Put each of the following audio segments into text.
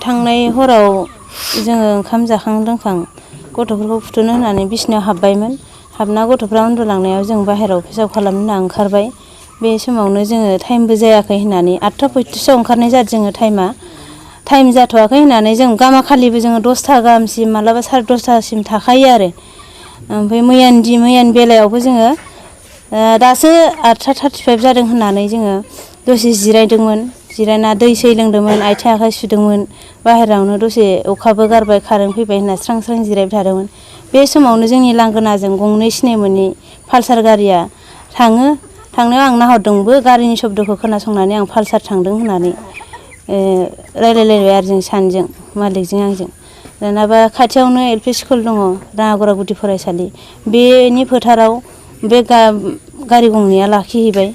थांनाय हराव जोङो ओंखाम जाखां लोंखां गथ'फोरखौ फुथुनो होनानै बिसिनायाव हाबबायमोन। हाबना गथ'फ्रा उन्दुलांनायाव जों बाहेरायाव पेसाब खालामनो होनना ओंखारबाय। बे समावनो जोङो टाइमबो जायाखै होननानै 8:35 ओंखारनाय जादों जोङो टाइम जाथ'वाखै होननानै जों गामाखालिबो जोङो 10था गाहामसिम मालाबा 10:30सिम थाखायो आरो। ओमफ्राय मैयानि बेलायावबो जोङो दासो 8:35 जादों होननानै जोङो दसे जिरायदोंमोन। जिरायना दै सै लोंदोंमोन, आथिं आखाइ सुदोंमोन। बाहेरायावनो दसे अखाबो गारबाय कारेन्ट फैबाय होनना स्रां स्रां जिरायबाय थादोंमोन। बे समावनो जोंनि लांगोनाजों गंनै सिनाय मोनै पालसार गारिया थांनायाव आं नाहरदोंबो गारिनि शब्दखौ खोनासंनानै आं पालसार थांदों होननानै रायलायलायबाय आरो जों सानैजों मालिकजों आंजों। दानाबा खाथियावनो LP स्कुल दङ, राङागरा गुदि फरायसालि। बेनि फोथाराव बे गारि गंनैया लाखिहैबाय,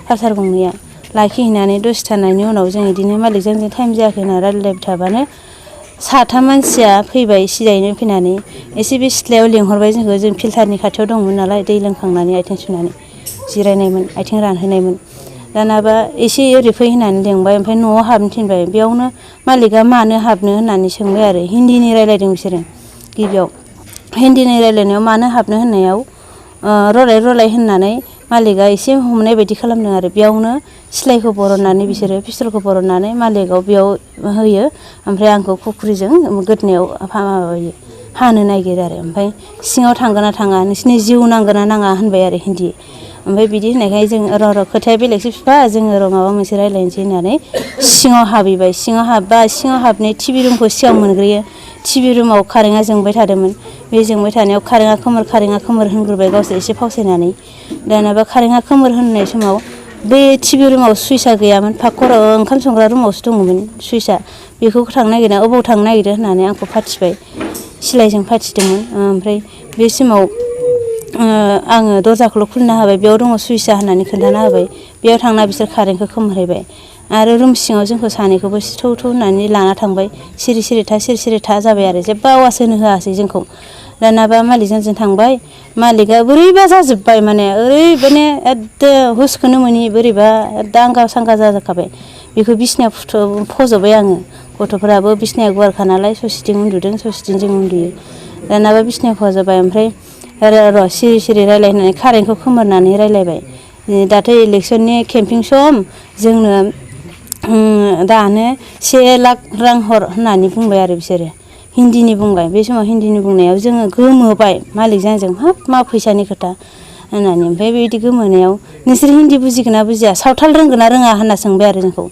पालसार गंनैया लाखिहैनानै दसे थानायनि उनाव जों बिदिनो मालिकजों टाइम जायाखै होनना रायलायबाय थाबानो 3 मानसिया फैबाय सिदायैनो फैनानै एसे बे सिथ्लायाव लिंहरबाय जोंखौ। जों फिल्टारनि खाथियाव दंमोन नालाय, दै लोंखांनानै आथिं सुनानै जिरायनायमोन, आथिं रानहोनायमोन। दानाबा एसे ओरै फै होननानै लेंबाय, ओमफ्राय न'आव हाबनो थिनबाय। बेयावनो मालिकआ मानो हाबनो होननानै सोंबाय आरो। हिन्दीनि रायलायदों बिसोरो गिबियाव। हिन्दीनि रायलायनायाव मानो हाबनो होननायाव रलाय होननानै मालिकआ एसे हमनाय बायदि खालामदों आरो। बेयावनो सिलाइखौ बरननानै बिसोरो पिस्तलखौ बरननानै मालिकआव बेयाव होयो, ओमफ्राय आंखौ खुख्रिजों गोदनायाव हानो नागिरो आरो। ओमफ्राय सिङाव थांगोन ना थाङा, नोंसिनि जिउ नांगोन ना नाङा होनबाय आरो हिन्दी। ओमफ्राय बिदि होननायखाय जों र' खोथाया बेलेगसो बिफा, जोङो माबा मोनसे रायलायनोसै होननानै सिङाव हाबहैबाय। सिङाव हाबनाय टिभि रुमखौ सिगां मोनग्रोयो। टिभि रुमाव कारेन्टआ जोंबाय थादोंमोन। बे जोंबाय थानायाव कारेन्टआ खोमोर होनग्रोबाय गावसोर एसे फावसायनानै। दानाबा कारेन्टआ खोमोर होननाय समाव बे टिभि रुमाव सुइचआ गैयामोन, फाखराव ओंखाम संग्रा रुमावसो दङमोन सुइचआ। बेखौ थांनो नागिरना अबाव थांनो नागिरदों होननानै आंखौ फाथिबाय, सिलाइजों फाथिदोंमोन। ओमफ्राय बे समाव आङो दरजाखौल' खुलिना होबाय, बेयाव दङ सुइचआ होननानै खोन्थाना होबाय। बेयाव थांना बिसोर कारेन्टखौ खोमोरहैबाय आरो रुम सिङाव जोंखौ सानैखौबो थौ होननानै लाना थांबाय। सिरि था जाबाय आरो जेबो आवाज होनो होआसै जोंखौ। दानाबा मालिकजों जों थांबाय। मालिकआ बोरैबा जाजोब्बाय, माने एकदम हुसखौनो मोनि बोरैबा दांगा सांगा जाजोबखाबाय। बेखौ बिसिनायाव फज'बाय आङो। गथ'फोराबो बिसिनाया गुवारखा नालाय, ससेथिं उन्दुदों, ससेथिं जों उन्दुयो। दानाबा बिसिनायाव फज'बाय। ओमफ्राय र' सिरि रायलाय होननानै कारेन्टखौ खोमोरनानै रायलायबाय। दाथ' इलेक्सननि केम्पिं सम, जोंनो दानो 1 लाख रां हर होननानै बुंबाय आरो बिसोरो हिन्दीनि बुंबाय। बे समाव हिन्दीनि बुंनायाव जोङो गोमोबाय मालिकजों आंजों, हाब मा फैसानि खोथा होननानै। ओमफ्राय बेबायदि गोमोनायाव नोंसोर हिन्दी बुजिगोन ना बुजिया, सावथाल रोंगोन ना रोङा होनना सोंबाय आरो जोंखौ।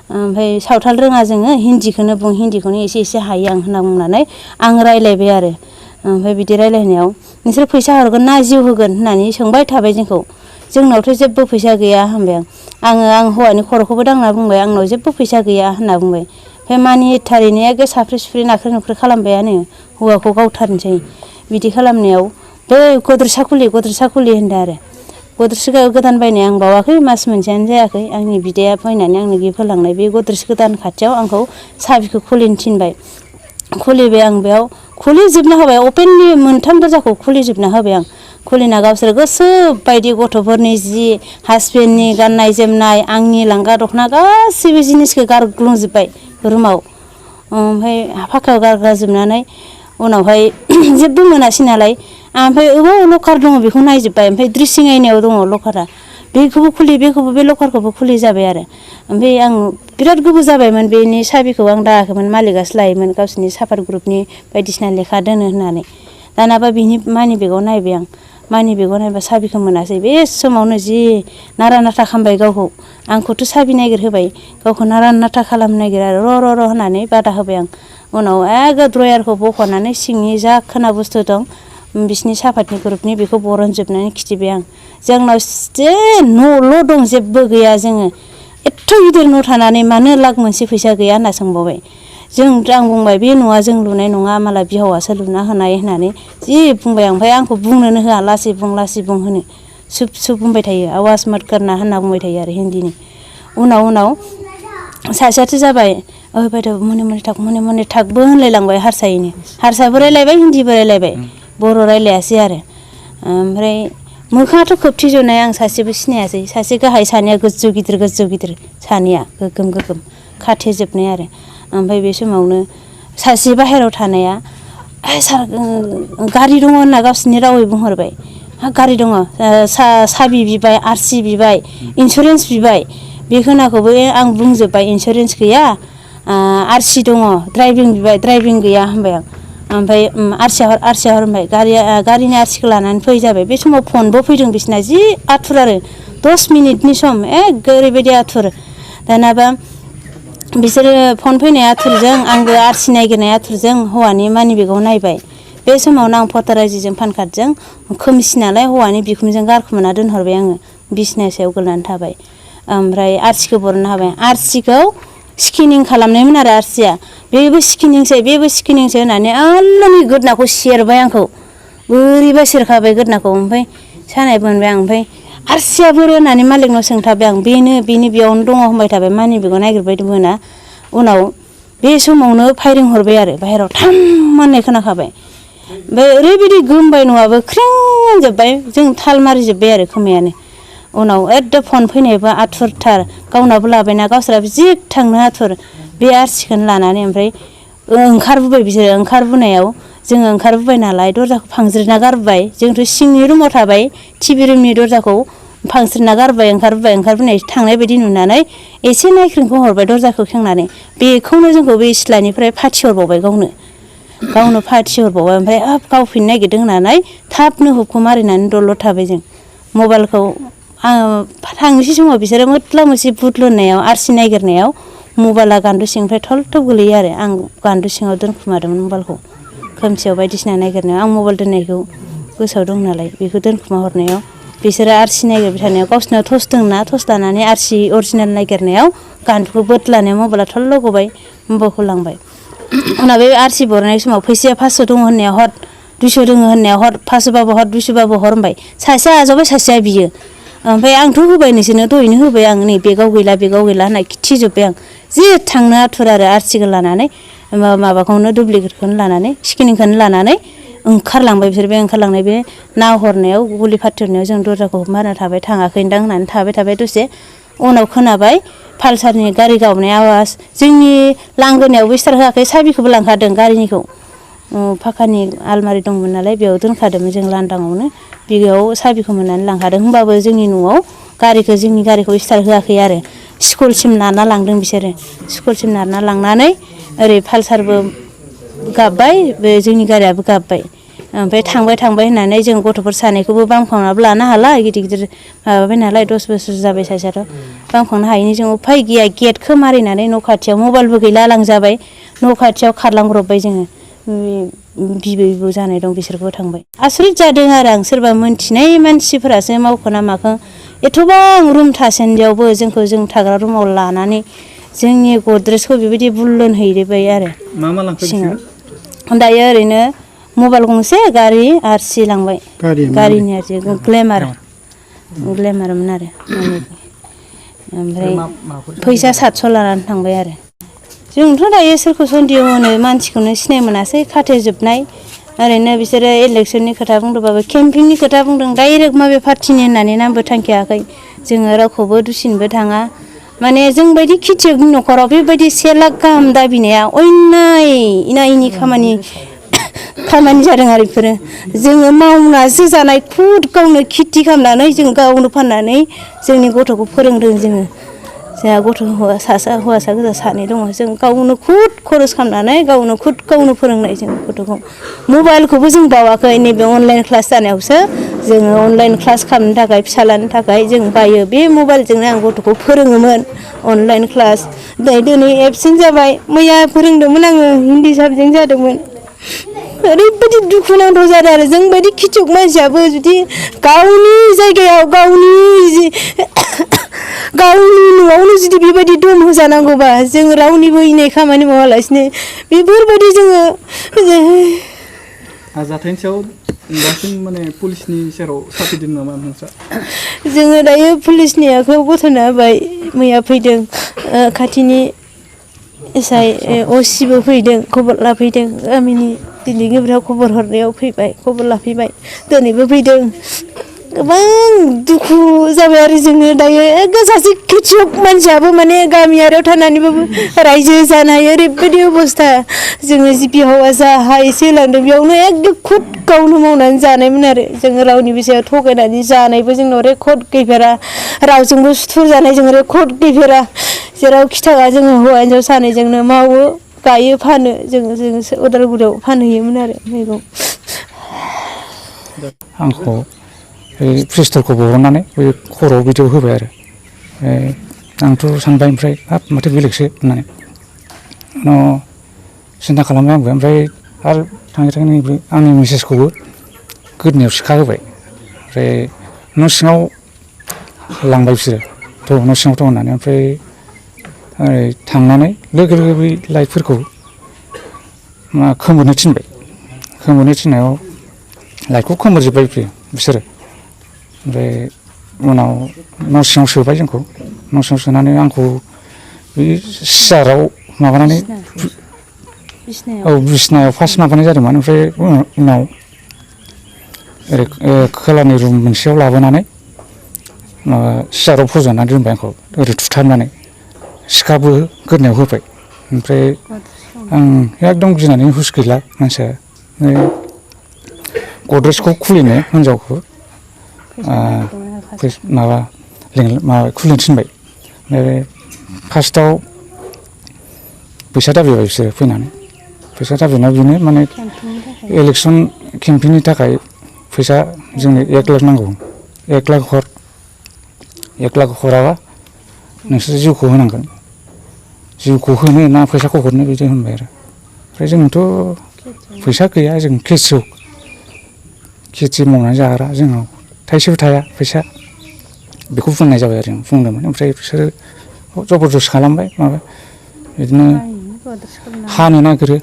ओमफ्राय सावथाल रोङा जोङो, हिन्दीखौनो बुं, हिन्दीखौनो एसे हायो आं होनना बुंनानै आं रायलायबाय आरो। ओमफ्राय बिदि रायलायनायाव नोंसोर फैसा हरगोन ना जिउ होगोन होननानै सोंबाय थाबाय जोंखौ। जोंनावथ' जेबो फैसा गैया होनबाय आं हौवानि खर'खौबो दांना बुंबाय, आंनाव जेबो फैसा गैया होनना बुंबाय। ओमफ्राय मानिथारैनो एखे साफ्रे सुफ्रे नाख्रे नुख्रे खालामबायानो, हौवाखौ गावथारनोसै। बिदि खालामनायाव बै गद्रेजआ खुलि होनदों आरो। गद्रेज गोदान बायनाय आं बावाखै, मास मोनसेयानो जायाखै। आंनि बिदाया फैनानै आंनो गिफ्ट होलांनाय बे गद्रेज गोदान खाथियाव आंखौ साबिखौ खुलिनो थिनबाय। खुलिबाय आं, बेयाव खुलिजोबना होबाय, अपेनलि मोनथाम दरजाखौ खुलिजोबना होबाय आं। खुलिना गावसोर गोसो बायदि गथ'फोरनि जि, हासबेन्डनि गाननाय जोमनाय, आंनि लांगा दख'ना गासैबो जिनिसखौ गारग्लुंजोब्बाय रुमाव। ओमफ्राय फाखायाव गारग्लाजोबनानै उनावहाय जेबो मोनासै नालाय, ओमफ्राय बबाव लकार दङ बेखौ नायजोब्बाय। ओमफ्राय ड्रेसिं आयनायाव दङ लकारा, बेखौबो बे लकारखौबो खुलि जाबाय आरो। ओमफ्राय आं बिराद गोबाव जाबायमोन बेनि साबिखौ आं दायाखैमोन, मालिकआसो लायोमोन गावसोरनि सापात ग्रुपनि बायदिसिना लेखा दोनो होननानै। दानाबा बिनि मानि बेगाव नायबाय आं, मानि बेगाव नायबा साबिखौ मोनासै। बे समावनो जि नारा नाथा खालामबाय गावखौ, आंखौथ' साबि नागिर होबाय, गावखौ नारा नाथा खालामनो नागिरो आरो। र' होननानै बादा होबाय आं। उनाव ड्रयारखौ बख'नानै सिंनि जा खोना बुस्थु दं बिसिनि सापातनि ग्रुपनि, बेखौ बरनजोबनानै खिथिबाय आं। जोंनाव न'ल' दं, जेबो गैया। जोङो एथ' गिदिर न' थानानै मानो लाख मोनसे फैसा गैया होनना सोंबावबाय। आं बुंबाय बे न'आ जों लुनाय नङा, मालाय बिहावासो लुना होनाय होननानै जि बुंबाय आं। ओमफ्राय आंखौ बुंनोनो होआ, लासै बुं होनो सुब बुंबाय थायो, आवाज मत करना होनना बुंबाय थायो आरो हिन्दीनि। उनाव सासेयाथ' जाबाय, बायद' मने थागबो होनलायलांबाय हारसाबो रायलायबाय, हिन्दीबो रायलायबाय, बर' रायलायासै आरो। ओमफ्राय मोखाङाथ' खोबथेजोबनाय, आं सासेबो सिनायासै। सासे गाहाय, सानैया गोजौ गिदिर सानैया गोगोम खाथेजोबनाय आरो। ओमफ्राय बे समावनो सासे बाहेरायाव थानाया सार गारि दङ होनना गावसोरनि रावै बुंहरबाय। गारि दङ, साबि बिबाय, आरसि बिबाय, इन्सुरेन्स बिबाय। बे खोनाखौबो आं बुंजोब्बाय, इन्सुरेन्स गैया, आरसि दङ, ड्राइभिं बिबाय, ड्राइभिं गैया होनबाय आं। ओमफ्राय आरसिया हर होनबाय, गारिनि आरसिखौ लानानै फै जाबाय। बे समाव फनबो फैदों बिसिना, जि आथुर आरो 10 मिनिटनि सम, ओरैबायदि आथुर। दानाबा बिसोरो फन फैनाय आथुरजों आंबो आरसि नागिरनाय आथुरजों हौवानि मानि बेगाव नायबाय। बे समावनो आं भटार आइडिजों पान कार्डजों खोमसि नालाय हौवानि बिखुमजों गारखोमाना दोनहरबाय आङो, बिसिना सायाव गोलैनानै थाबाय। ओमफ्राय आरसिखौ बरननो हाबाय। आरसिखौ स्केनिं खालामनायमोन आरो आरसिया, बेबो स्केनिंसो होननानै आल्लानि गोदोनाखौ सेरबाय आंखौ, बोरैबा सेरखाबाय गोदोनाखौ। ओमफ्राय सानाय मोनबाय आं। ओमफ्राय आरसिया बोरो होननानै मालिकनाव सोंथाबाय आं, बेनि बेयावनो दङ होनबाय थाबाय, मानि बेगाव नागिरबाय दंमोन। उनाव बे समावनो फायरिं हरबाय आरो बाहेरायाव थाम होननाय खोनाखाबाय। ओमफ्राय ओरैबायदि गोमबाय न'आबो ख्रिं होनजोब्बाय, जों थाल मारिजोब्बाय आरो खोमायानो। उनाव एकदम फन फैनायबा आथुरथार, गावनाबो लाबायना, गावस्राबो जि थांनो आथुर। बे आरसिखौनो लानानै ओमफ्राय ओंखारबोबाय बिसोरो। ओंखारबोनायाव जोङो ओंखारबोबाय नालाय दरजाखौ फांज्रिना गारबोबाय। जोंथ' सिंनि रुमाव थाबाय, टिभि रुमनि दरजाखौ फांस्रिना गारबोबाय। ओंखारबोनाय थांनाय बायदि नुनानै एसे नायख्रेंखौ हरबाय दरजाखौ खेंनानै। बेखौनो जोंखौ बे सिथ्लानिफ्राय फाथिहरबावबाय, गावनो फाथिहरबावबाय। ओमफ्राय गावफिननो नागिरदों होननानै थाबनो हुबखौ मारिनानै दलद थाबाय जों। मबाइलखौ थांनोसै समाव बिसोरो मोथ्ला मोनसे बुद्लुनायाव, आरसि नागिरनायाव मबाइला गान्दु सिंनिफ्राय थलथब गोलैयो आरो। आं गान्दु सिङाव दोनखुमादोंमोन मबाइलखौ, खोमसियाव बायदिसिना नागिरनायाव। आं मबाइल दोननायखौ गोसोआव दं नालाय, बेखौ दोनखुमा हरनायाव बिसोरो आरसि नागिरबाय थानायाव गावसोरनाव टर्स दंना, टर्स लानानै आरसि अरिजिनेल नागिरनायाव गान्दुखौ बोदलानायाव मबाइला थल्ल' गबाय, मबाइलखौ लांबाय। उनाव बे आरसि बरनाय समाव फैसाया 500 दङ होननायाव हर, 200 दङ होननायाव हर, 500बाबो हर, 200बाबो हर होनबाय। सासेया आजावबाय, सासेया बियो। ओमफ्राय आंथ' होबाय नोंसोरनो, दहैनो होबाय आं, नै बेगाव गैला होनना खिथिजोब्बाय आं। जि थांनो आथुर आरो आरसिखौ लानानै, माबाखौनो दुप्लिकेटखौनो लानानै, स्केनिंखौनो लानानै ओंखारलांबाय बिसोर। बे ओंखारलांनाय बे नाहरनायाव, गुलि फाथिहरनायाव जों दरजाखौ मारिना थाबाय, थाङाखैदां होननानै थाबाय दसे। उनाव खोनाबाय पालसारनि गारि गावनाय आवाज। जोंनि लांगोनायावबो स्टार्ट होआखै, साबिखौबो लांखादों गारिनिखौ। फाखानि आलमारि दंमोन नालाय, बेयाव दोनखादोंमोन जों लांदाङावनो, बेयाव साबिखौ मोननानै लांखादों। होमबाबो जोंनि न'आव जोंनि गारिखौ स्टार्ट होआखै आरो। स्कुलसिम नारना लांदों बिसोरो। स्कुलसिम नारना लांनानै ओरै पालसारबो गाबबाय, बे जोंनि गारियाबो गाबबाय। ओमफ्राय थांबाय होननानै जों गथ'फोर सानैखौबो बामखांनाबो लानो हाला, गिदिर माबाबाय नालाय, 10 बोसोर जाबाय सासेयाथ'। बामखांनो हायैनि जों उफाय गैया, गेटखौ मारिनानै न' खाथियाव, मबाइलबो गैला लांजाबाय, न' खाथियाव खारलांब्रबबाय जोङो। बिबै बिबौ जानाय दं, बिसोरबो थांबाय। आसरित जादों आरो आं, सोरबा मोनथिनाय मानसिफोरासो मावखो ना माखो। एथ'बां रुम थासेयावबो जोंखौ जों थाग्रा रुमाव लानानै जोंनि गद्रेजखौ बेबायदि बुल्लनहैबाय आरो। मा लांखो बिसोरो? दायो ओरैनो मबाइल गंसे, गारि, आरसि लांबाय। गारिनि आरसि ग्लेमारमोन आरो। ओमफ्राय फैसा 700 लानानै थांबाय आरो। जोंथ' दायो सोरखौ सन्देह होनो, मानसिखौनो सिनाय मोनासै, खाथेजोबनाय। ओरैनो बिसोरो इलेक्सननि खोथा बुंदोंबाबो, केम्पिंनि खोथा बुंदों, डाइरेक्ट माबे पार्टिनि होननानै नामबो थांखियाखै। जोङो रावखौबो दुसिनोबो थाङा। माने जोंबायदि खेथियकनि न'खराव बेबायदि 1 लाख गाहाम दाबिनाया अयनाय, इनायनि खामानि जादों आरो बेफोरो। जोङो मावनासो जानाय, खुद गावनो खेथि खालामनानै जों गावनो फाननानै जोंनि गथ'खौ फोरोंदों जोङो। जोंहा हौवासा गोजा 2 दङ। जों गावनो खुद खरस खालामनानै गावनो फोरोंनाय जों गथ'खौ। मबाइलखौबो जों बावाखै, नैबे अनलाइन क्लास जानायावसो जोङो अनलाइन क्लास खालामनो थाखाय, फिसालानो थाखाय जों बायो। बे मबाइलजोंनो आं गथ'खौ फोरोङोमोन, अनलाइन क्लास। दिनै एबसेन्ट जाबाय, मैया फोरोंदोंमोन आङो, हिन्दी साबजेक्ट जादोंमोन। ओरैबायदि दुखुनांथाव जादों आरो, जोंबायदि खेथियक मानसियाबो जुदि गावनि जायगायाव, गावनि न'आवनो जुदि बेबायदि दम होजानांगौबा, जों रावनिबो इनाय खामानि मावालासिनो बेफोरबायदि जोङो। जाथायनि सायाव दासिम माने पुलिसनि सेराव साफिदों नामा नोंस्रा? जोङो दायो पुलिसनि आखायाव गथायना होबाय। मैया फैदों खाथिनि एसआइ असिबो फैदों, खबर लाफैदों। गामिनि दिनै गोब्राब खबर हरनायाव फैबाय, खबर लाफैबाय। दिनैबो फैदों, गोबां दुखु जाबाय आरो जोङो दायो सासे खेथियक मानसियाबो माने गामियारियाव थानानैबाबो रायजो जानो हायो ओरैबायदि अबस्था जोङो जिपि हौवासा हा एसे होलांदों बेयावनो एकदम खुद गावनो मावनानै जानायमोन आरो जोङो रावनिबो सायाव थगायनानै जानायबो जोंनाव रेकर्ड गैफेरा रावजोंबो सुथुर जानाय जों रेकर्ड गैफेरा जेरावखि थाङा जोङो हौवा हिन्जाव सानैजोंनो मावो गायो फानो जोङो उदालगुरियाव फानहैयोमोन आरो मैगं आंखौ बे पिस्तलखौ बरननानै बे खर'आव बिदियाव होबाय आरो आंथ' सानबाय ओमफ्राय हाब माथो बेलेगसो होननानै उनाव सिन्था खालामबाय आंबो ओमफ्राय आरो थाङै थाङै नैबे आंनि मिसेसखौबो गोदोनायाव सिखा होबाय ओमफ्राय न' सिङाव लांबाय बिसोरो थ' न' सिङाव दं होननानै ओमफ्राय ओरै थांनानै लोगो लोगो बै लाइटफोरखौ खोमोरनो थिनबाय खोमोरनो थिननायाव लाइटखौ खोमोरजोब्बाय बिसोरो ओमफ्राय उनाव न' सिङाव सोबाय जोंखौ न' सिङाव सोनानै आंखौ बे सियाराव माबानानै औ बिसिनायाव फार्स्ट माबानाय जादोंमोन ओमफ्राय उनाव ओरै खोलानि रुम मोनसेयाव लाबोनानै माबा सियाराव फज'नानै दोनबाय आंखौ ओरै थुथारनानै सिखाबो गोदोनायाव होबाय ओमफ्राय आं एकदम गिनानै हुस गैला मानसिया गद्रेजखौ खुलिनो हिनजावखौ माबा खुलिनो थिनबाय ओमफ्राय फार्स्टआव फैसा दाबिबाय बिसोरो फैनानै फैसा दाबिनायाव बेनो माने इलेक्सन केम्पेइननि थाखाय फैसा जोंनो 1 लाख नांगौ 1 लाख हर 1 लाख हराबा नोंसोर जिउखौ होनांगोन जिउखौ होनो ना फैसाखौ हरनो बिदि होनबाय आरो ओमफ्राय जोंथ' फैसा गैया जों खेथि मावनानै जाग्रा जोंनाव थाइसेबो थाया फैसा बेखौ बुंनाय जाबाय आरो बुंदोंमोन ओमफ्राय बिसोरो जबरदस्त खालामबाय माबा बिदिनो हानो नागिरो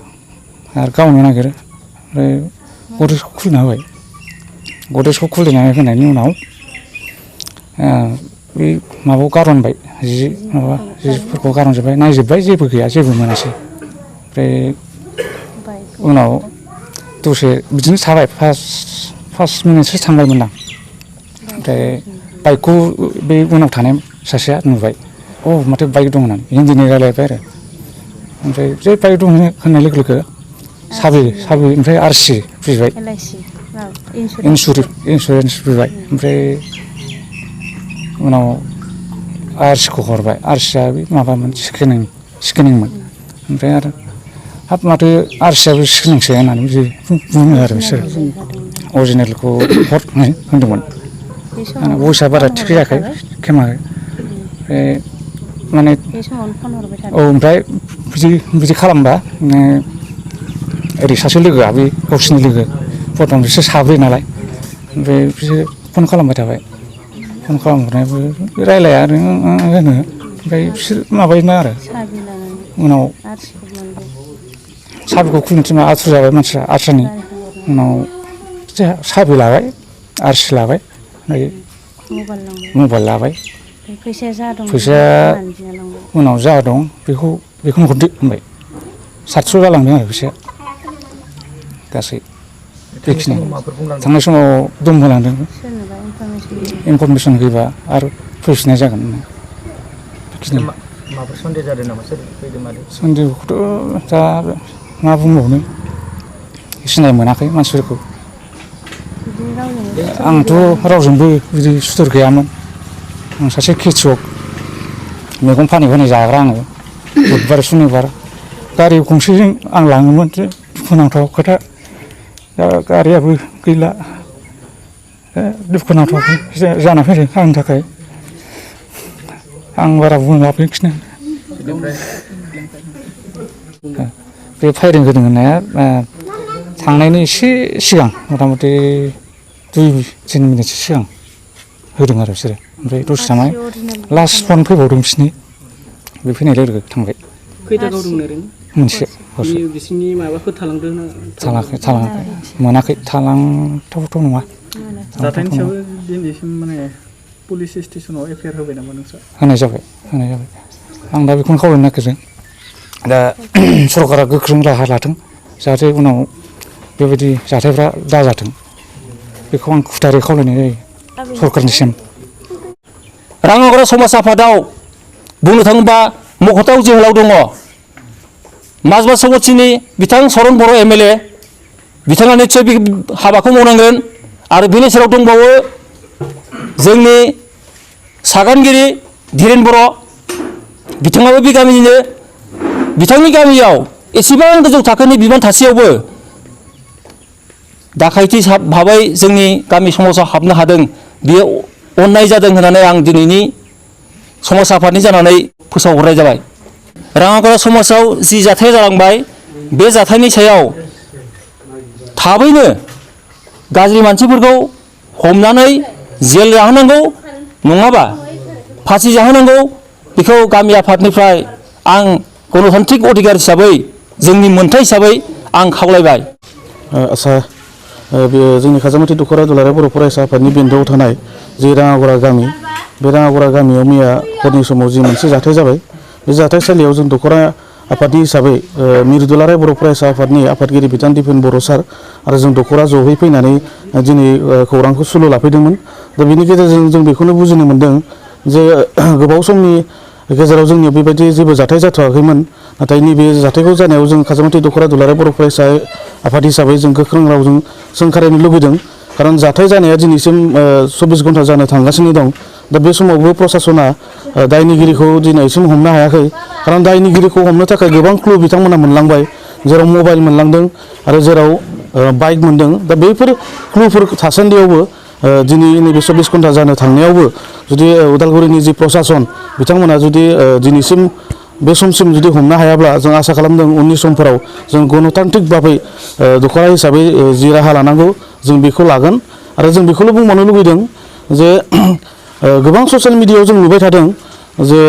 आरो गावनो नागिरो ओमफ्राय गद्रेजखौ खुलिना होबाय गद्रेजखौ खुलिनानै होनायनि उनाव बे माबायाव गारहनबाय जिफोरखौ गारहनजोब्बाय नायजोब्बाय जेबो गैया जेबो मोनासै ओमफ्राय उनाव दसे बिदिनो थाबाय 5 मिनिटसो थांबायमोन आं ओमफ्राय बाइकखौ बे उनाव थानाय सासेया नुबाय माथो बाइक दं होननानै हिन्दीनि रायलायबाय आरो ओमफ्राय जे बाइक दं होननाय लोगो लोगो साबि ओमफ्राय RC फैबाय इन्सुरेन्स फैबाय ओमफ्राय उनाव RCखौ हरबाय RCआ बे माबामोन स्केनिंमोन ओमफ्राय आरो हाब माथो RCआबो स्केनिंसो होननानै बिदि बुङो आरो बिसोरो अरिजिनेलखौ हरनो होनदोंमोन भइसआ बारा थिग जायाखै खेमाखै ओमफ्राय माने ओमफ्राय बिदि खालामबा ओरै सासे लोगोआ बे गावसिनि लोगो प्रथम बिसोर साब्रै नालाय ओमफ्राय बिसोर फन खालामबाय थाबाय फन खालामहरनायाबो रायलाया आरो होनो ओमफ्राय बिसोर माबायोना आरो उनाव साबिखौ खुलिनो थिनबा आथुर जाबाय मानसिया आथुरनि उनाव साबि लाबाय RC लाबाय ओमफ्राय मबाइल लाबाय फैसाया उनाव जा दं बेखौनो हरदो होनबाय 700 जालांदों आरो फैसाया गासै बेखिनि थांनाय समाव दम होलांदों इनफरमेसन होयोबा आरो फैफिननाय जागोन माबाफोर सन्देह जादों नामा सोर फैदों मादों सन्देहखौथ' दा मा बुंबावनो सिनाय मोनाखै मानसिफोरखौ आंथ' रावजोंबो बिदि सुथुर गैयामोन आं सासे खेथियक मैगं फानै जाग्रा आङो बुधबार सुनिबार गारि गंसेजों आं लाङोमोन दुखुनांथाव खोथा दा गारियाबो गैला दुखुनांथाव जाना फैदों आंनि थाखाय आं बारा बुंला बेखिनि बे फायरिं होदों होननाया थांनायनि एसे सिगां मथा मथि 2-3 मिनिटसो सिगां होदों आरो बिसोरो ओमफ्राय दसे थानाय लास्ट फन फैबावदों बिसोरनि बे फैनाय लोगो लोगो थांबाय खैथा गावदोंमोन ओरैनो मोनसे बिसिनि माबाफोर थालांदों ना थालाङाखै मोनाखै थालांथावथ' नङा जाथायनि सायाव दिनैसिम माने पुलिस स्टेसनाव FIR होबाय नामा नोंस्रा होनाय जाबाय आं दा बेखौनो खावलायनो नागिरदों दा सरकारा गोख्रों राहा लाथों जाहाथे उनाव बेबायदि जाथायफ्रा दाजाथों बेखौ आं खुथारै खावलायनाय जायो सरकारनिसिम राङागरा समाज आफादाव बुंनो थाङोबा मख'थाव जोहोलाव दङ माजबा समस्थिनि बिथां सरन बर' MLA बिथाङा निस्सय बे हाबाखौ मावनांगोन आरो बेनि सेराव दंबावो जोंनि सागानगिरि धीरेन बर' बिथाङाबो बे गामिनिनो बिथांनि गामियाव एसेबां गोजौ थाखोनि बिबान थासेयावबो दाखायथि भाबै जोंनि गामि समाजाव हाबनो हादों बियो अननाय जादों होननानै आं दिनैनि समाज आफादनि जानानै फोसावहरनाय जाबाय राङागरा समाजाव जि जाथाय जालांबाय बे जाथायनि सायाव थाबैनो गाज्रि मानसिफोरखौ हमनानै जेल जाहोनांगौ नङाबा फासि जाहोनांगौ बेखौ गामि आफादनिफ्राय आं गणतान्त्रिक अधिकार हिसाबै जोंनि मोनथाय हिसाबै आं खावलायबाय आसा जोंनि खाजामाथि दख'रा दुलाराय बर' फरायसा आफादनि बेन्दोआव थानाय जि राङागरा गामि बे राङागरा गामियाव मैया हरनि समाव जि मोनसे जाथाय जाबाय बे जाथायसालियाव जों दख'रा आफादनि हिसाबै मिरु दुलाराय बर' फरायसा आफादनि आफादगिरि बिथां दिपेन बर' सार आरो जों दख'रा जयै फैनानै दिनै खौरांखौ सुलु लाफैदोंमोन दा बेनि गेजेरजों जों बेखौनो बुजिनो मोन्दों जे गोबाव समनि गेजेराव जोंनियाव बेबायदि जेबो जाथाय जाथ'वाखैमोन नाथाय नैबे जाथायखौ जानायाव जों खाजामाथि दख'रा दुलाराय बर' फरायसा आफाद हिसाबै जों गोख्रों रावजों सोंखारिनो लुबैदों खारन जाथाय जानाया दिनैसिम 24 घन्टा जानो थांगासिनो दं दा बे समावबो प्रसासना दायनिगिरिखौ दिनैसिम हमनो हायाखै खारन दायनिगिरिखौ हमनो थाखाय गोबां क्लु बिथांमोना मोनलांबाय जेराव मबाइल मोनलांदों आरो जेराव बाइक मोनदों दा बैफोर क्लुफोर थासान्दियावबो दिनै नैबे 24 घन्टा जानो थांनायावबो जुदि उदालगुरिनि जि प्रसासन बिथांमोना जुदि दिनैसिम बे समसिम जुदि हमनो हायाब्ला जों आसा खालामदों उननि समफोराव जों गणतान्त्रिक भाबै दख'रा हिसाबै जि राहा लानांगौ जों बेखौ लागोन आरो जों बेखौल' बुंबावनो लुबैदों जे गोबां ससियेल मिडियायाव जों नुबाय थादों जे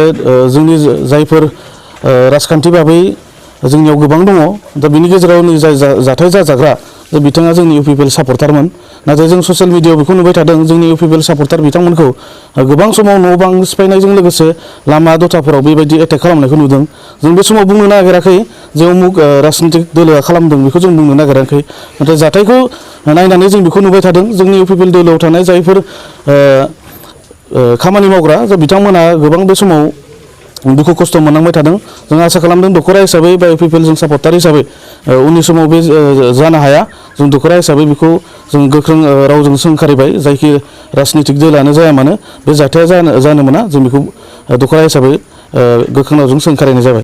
जोंनि जायफोर राजखान्थि भाबै जोंनियाव गोबां दङ दा बिनि गेजेराव नै जाय जाथाय जाजाग्रा बिथाङा जोंनि UPPL सापर्टारमोन नाथाय जों ससियेल मिडियायाव बेखौ नुबाय थादों जोंनि UPPL सापर्टार बिथांमोनखौ गोबां समाव न' बां सिफायनायजों लोगोसे लामा दथाफोराव बेबायदि एटेक खालामनायखौ नुदों जों बे समाव बुंनो नागिराखै जे उमुक राजनितिक दोलोआ खालामदों बेखौ जों बुंनो नागिराखै नाथाय जाथायखौ नायनानै जों बेखौ नुबाय थादों जोंनि UPPL दोलोआव थानाय जायफोर खामानि मावग्रा बिथांमोना गोबां बे समाव दुखु खस्थ' मोननांबाय थादों जों आसा खालामदों दख'रा हिसाबै बा UPPL जों सापर्टार हिसाबै उननि समाव बे जानो हाया जों दख'रा हिसाबै बेखौ जों गोख्रों रावजों सोंखारिबाय जायखि राजनितिक दोलानो जाया मानो बे जाथाया जानो मोना जों बेखौ दख'रा हिसाबै गोख्रों रावजों सोंखारिनाय जाबाय।